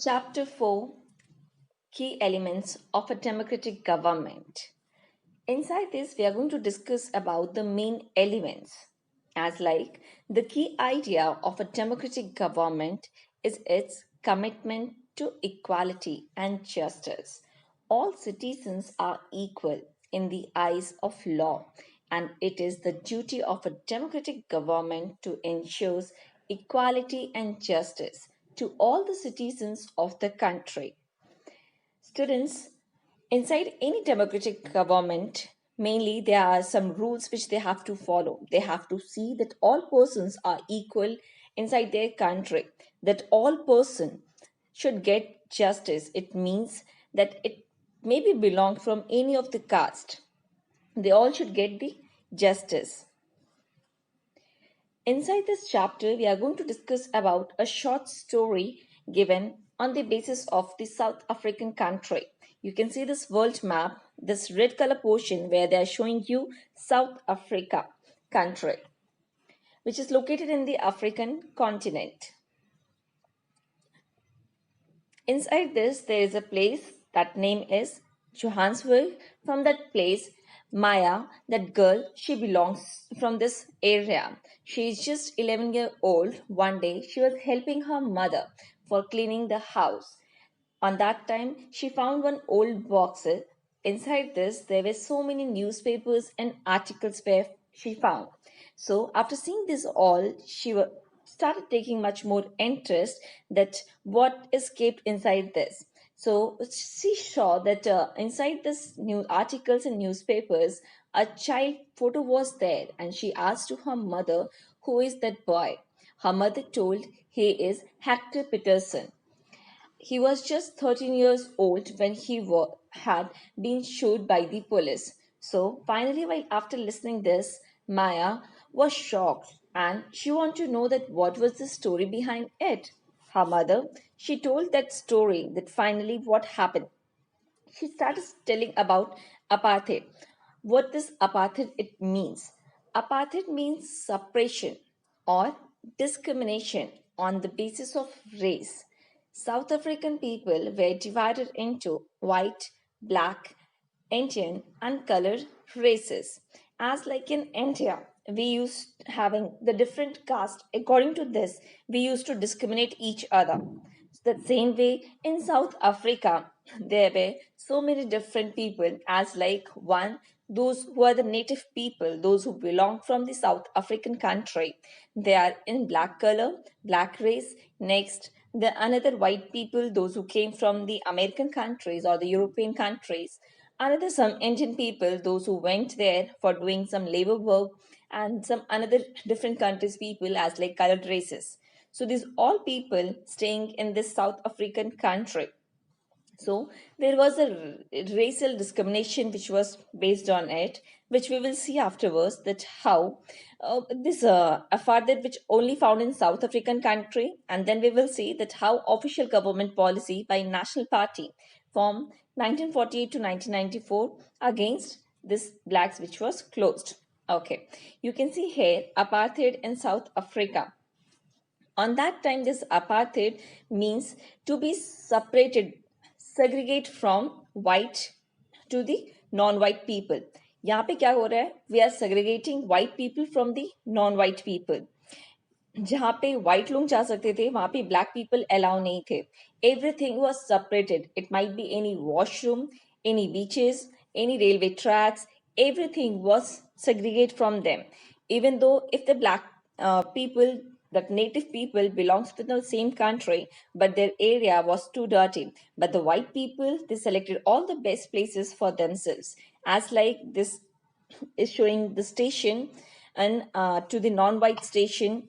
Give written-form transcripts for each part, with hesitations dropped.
Chapter 4, Key Elements of a Democratic Government. Inside this, we are going to discuss about the main elements. As like the key idea of a democratic government is its commitment to equality and justice. All citizens are equal in the eyes of law, and it is the duty of a democratic government to ensure equality and justice to all the citizens of the country. Students, inside any democratic government, mainly there are some rules which they have to follow. They have to see that all persons are equal inside their country, that all person should get justice. It means that it maybe belong from any of the caste. They all should get the justice. Inside this chapter, we are going to discuss about a short story given on the basis of the South African country. You can see this world map, this red color portion where they are showing you South Africa country, which is located in the African continent. Inside this, there is a place that name is Johannesburg. From that place, Maya, that girl, she belongs from this area. She is just 11-year old. One day, she was helping her mother for cleaning the house. On that time, she found one old box. Inside this, there were so many newspapers and articles where she found. So, after seeing this all, started taking much more interest that what is kept inside this. So, she saw that inside this new articles and newspapers, a child photo was there, and she asked to her mother, "Who is that boy?" Her mother told, "He is Hector Peterson." He was just 13 years old when had been shot by the police. So finally, while after listening this, Maya was shocked and she wanted to know that what was the story behind it. Her mother, she told that story that finally what happened. She started telling about apartheid. What this apartheid it means. Apartheid means suppression or discrimination on the basis of race. South African people were divided into white, black, Indian, and colored races. As like in India, we used having the different caste. According to this, we used to discriminate each other. The same way in South Africa, there were so many different people. As like one, those who are the native people, those who belong from the South African country, they are in black color, black race. Next, the another white people, those who came from the American countries or the European countries. Another some Indian people, those who went there for doing some labor work, and some another different countries people as like colored races. So these all people staying in this South African country. So there was a racial discrimination which was based on it, which we will see afterwards that how this apartheid which only found in South African country, and then we will see that how official government policy by National Party from 1948 to 1994 against this blacks which was closed. Okay, you can see here apartheid in South Africa. On that time, this apartheid means to be separated, segregate from white to the non-white people. यहाँ पे क्या हो रहा है? We are segregating white people from the non-white people. जहाँ पे white लोग जा सकते थे वहाँ पे black people allow नहीं थे. Everything was separated. It might be any washroom, any beaches, any railway tracks. Everything was segregated from them. Even though if the black people, that native people belongs to the same country, but their area was too dirty. But the white people, they selected all the best places for themselves. As like this is showing the station and to the non-white station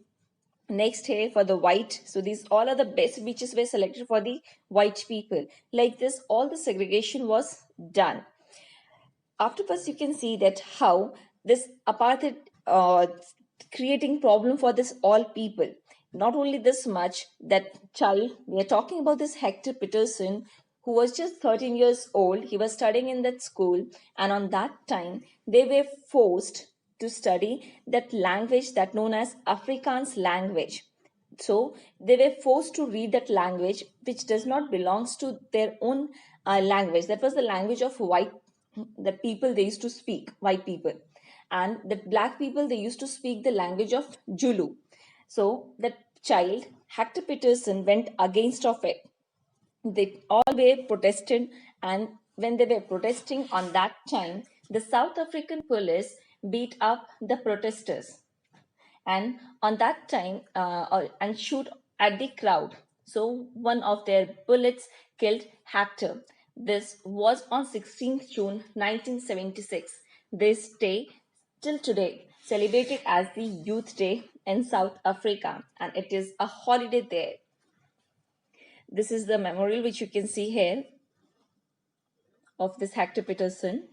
next here for the white. So these all are the best beaches were selected for the white people. Like this all the segregation was done. Afterwards you can see that how this apartheid creating problem for this all people. Not only this much, that child we are talking about, this Hector Peterson, who was just 13 years old. He was studying in that school, and on that time they were forced to study that language that known as Afrikaans language. So they were forced to read that language which does not belongs to their own language. That was the language of white, the people they used to speak, white people. And the black people, they used to speak the language of Zulu. So that child, Hector Peterson, went against of it. They all were protested, and when they were protesting on that time, the South African police beat up the protesters, and on that time and shoot at the crowd. So one of their bullets killed Hector. This was on 16th June 1976. This day till today celebrated as the Youth Day in South Africa, and it is a holiday there. This is the memorial which you can see here of this Hector Peterson.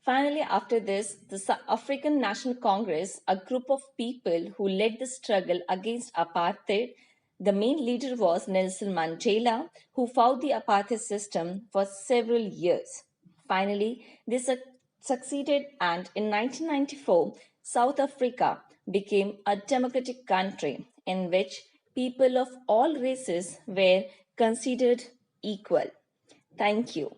Finally, after this, the South African National Congress, a group of people who led the struggle against apartheid. The main leader was Nelson Mandela, who fought the apartheid system for several years. Finally, they succeeded, and in 1994, South Africa became a democratic country in which people of all races were considered equal. Thank you.